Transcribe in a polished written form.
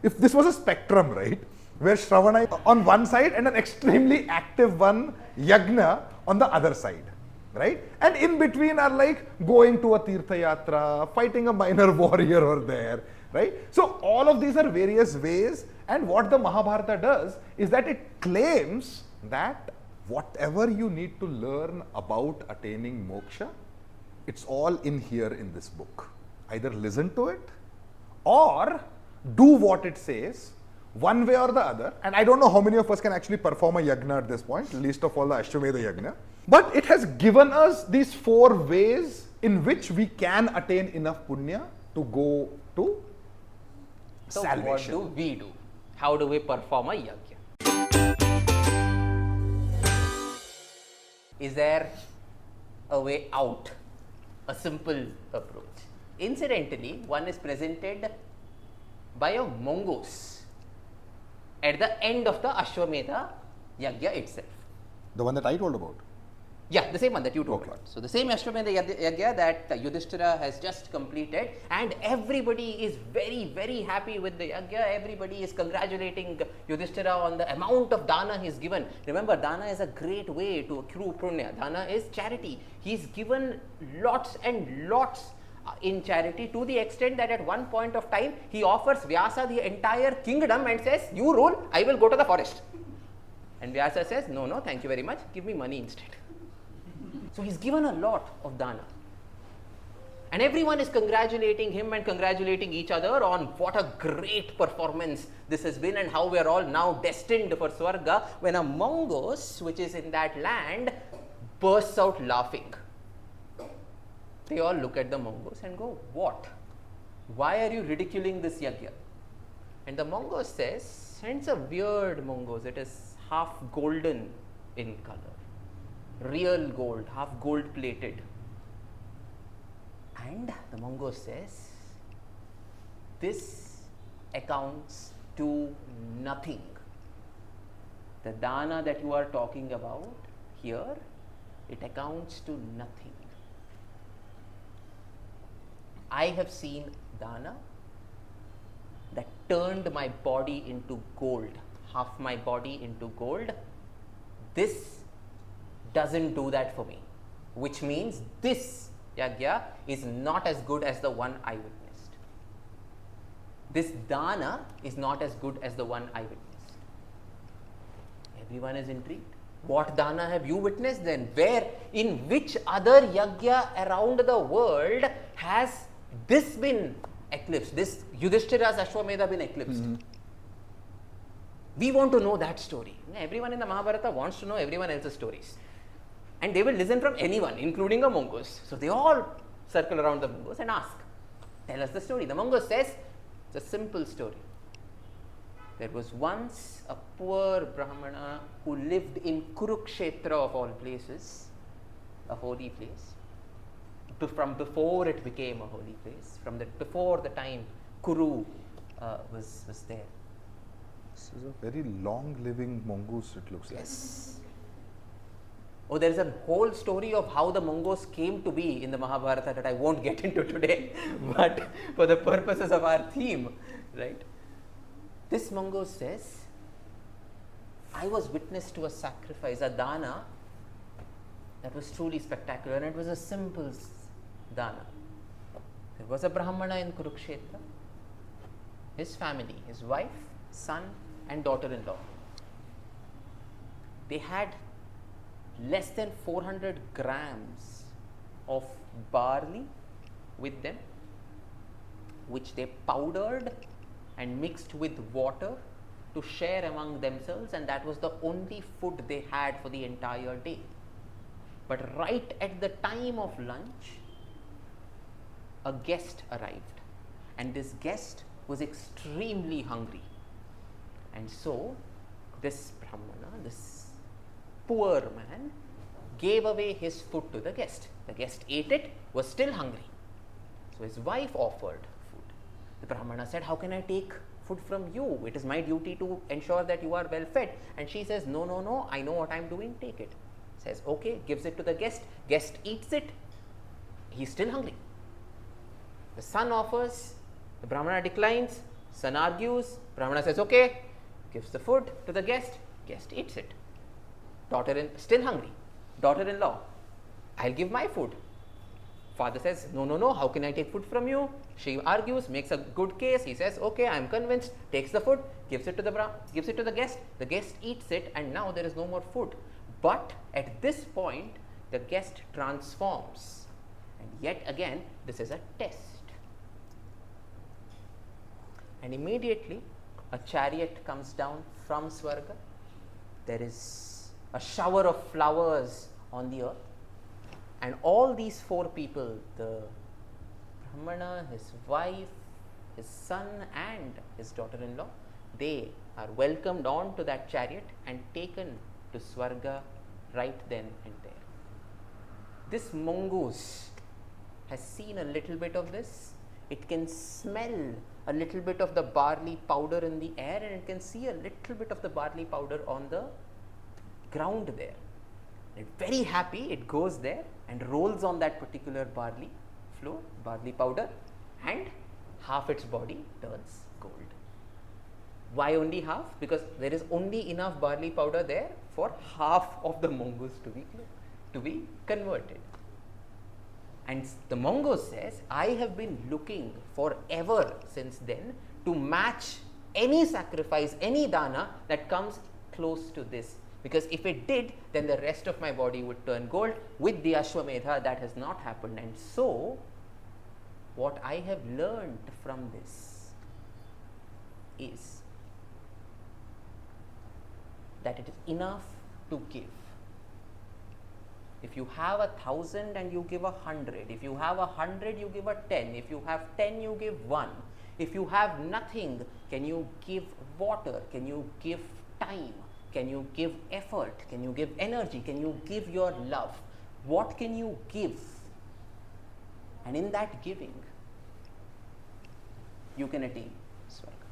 If this was a spectrum, right, where Shravana is on one side and an extremely active one, Yagna, on the other side, right? And in between are like going to a Tirtha Yatra, fighting a minor war here or there, right? So all of these are various ways, and what the Mahabharata does is that it claims that whatever you need to learn about attaining moksha, it's all in here in this book. Either listen to it or do what it says, one way or the other. And I don't know how many of us can actually perform a yagna at this point, least of all the Ashwamedha yagna. But it has given us these 4 ways in which we can attain enough punya to go to salvation. So what do we do? How do we perform a yagya? Is there a way out? A simple approach? Incidentally, one is presented by a mongoose at the end of the Ashwamedha Yagya itself. The one that I told about? Yeah, the same one that you told about. So the same Ashwamedha Yagya that Yudhishthira has just completed, and everybody is very, very happy with the Yagya. Everybody is congratulating Yudhishthira on the amount of dana he's given. Remember, dana is a great way to accrue punya. Dana is charity. He's given lots and lots in charity, to the extent that at one point of time he offers Vyasa the entire kingdom and says, "You rule, I will go to the forest." And Vyasa says, "No, no, thank you very much, give me money instead." So he's given a lot of dana. And everyone is congratulating him and congratulating each other on what a great performance this has been and how we are all now destined for svarga, when a mongoose, which is in that land, bursts out laughing. They all look at the mongoose and go, "What? Why are you ridiculing this yagya?" And the mongoose says, and it's a weird mongoose, it is half golden in color, real gold, half gold plated. And the mongoose says, "This accounts to nothing. The dana that you are talking about here, it accounts to nothing. I have seen dana that turned my body into gold, half my body into gold. This doesn't do that for me, which means this yagya is not as good as the one I witnessed. This dana is not as good as the one I witnessed." Everyone is intrigued. What dana have you witnessed then? Where, in which other yagya around the world has this been eclipsed? This Yudhishthira's Ashwamedha been eclipsed? We want to know that story. Everyone in the Mahabharata wants to know everyone else's stories. And they will listen from anyone, including a mongoose. So they all circle around the mongoose and ask, "Tell us the story." The mongoose says, it's a simple story. There was once a poor Brahmana who lived in Kurukshetra of all places, a holy place. From before it became a holy place, before the time Kuru was there. This is a very long-living mongoose, it looks like. Yes. Oh, there is a whole story of how the mongoose came to be in the Mahabharata that I won't get into today, but for the purposes of our theme, right? This mongoose says, "I was witness to a sacrifice, a dana, that was truly spectacular, and it was a simple dana. There was a Brahmana in Kurukshetra, his family, his wife, son and daughter-in-law. They had less than 400 grams of barley with them, which they powdered and mixed with water to share among themselves, and that was the only food they had for the entire day. But right at the time of lunch, a guest arrived, and this guest was extremely hungry. And so this Brahmana, this poor man, gave away his food to the guest. The guest ate it, was still hungry. So his wife offered food. The Brahmana said, "How can I take food from you? It is my duty to ensure that you are well fed." And she says, "No, no, no, I know what I am doing, take it." Says, "Okay," gives it to the guest. Guest eats it. He's still hungry. The son offers, the Brahmana declines, Son argues, Brahmana says, okay, gives the food to the guest eats it. Still hungry, daughter-in-law, I'll give my food. Father says, no, how can I take food from you? She argues, makes a good case. He says, okay, I am convinced, takes the food, gives it to the guest. The guest eats it, and now there is no more food. But at this point, the guest transforms. And yet again, this is a test. And immediately, a chariot comes down from Svarga. There is a shower of flowers on the earth. And all these four people, the Brahmana, his wife, his son and his daughter-in-law, they are welcomed on to that chariot and taken to Svarga right then and there. This mongoose has seen a little bit of this. It can smell a little bit of the barley powder in the air, and it can see a little bit of the barley powder on the ground there. It's very happy, it goes there and rolls on that particular barley powder, and half its body turns gold. Why only half? Because there is only enough barley powder there for half of the mongoose to be converted. And the mongoose says, I have been looking forever since then to match any sacrifice, any dana that comes close to this. Because if it did, then the rest of my body would turn gold. With the Ashwamedha, that has not happened. And so, what I have learned from this is that it is enough to give. If you have 1,000 and you give 100, if you have 100, you give 10, if you have 10, you give 1. If you have nothing, can you give water? Can you give time? Can you give effort? Can you give energy? Can you give your love? What can you give? And in that giving, you can attain Svarga.